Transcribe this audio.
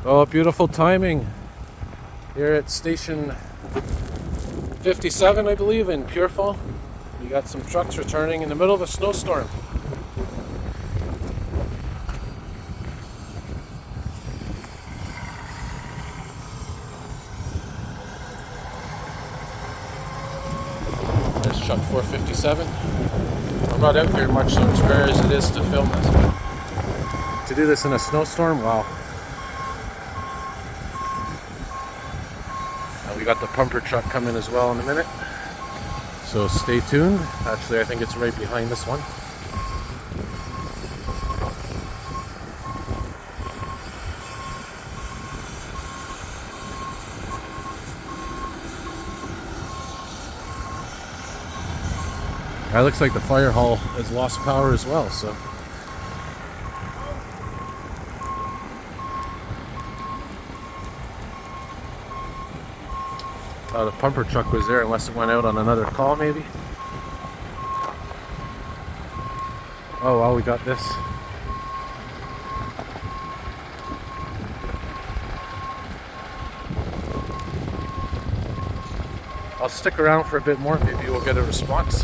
Oh, beautiful timing here at station 57, I believe, in Pierrefonds. We got some trucks returning in the middle of a snowstorm. There's truck 457. I'm not out here much, so it's rare as it is to film this, but to do this in a snowstorm, wow. We got the pumper truck coming as well in a minute, so stay tuned. Actually, I think it's right behind this one. It looks like the fire hall has lost power as well, so the pumper truck was there, unless it went out on another call maybe. Oh well, we got this. I'll stick around for a bit more, maybe we'll get a response.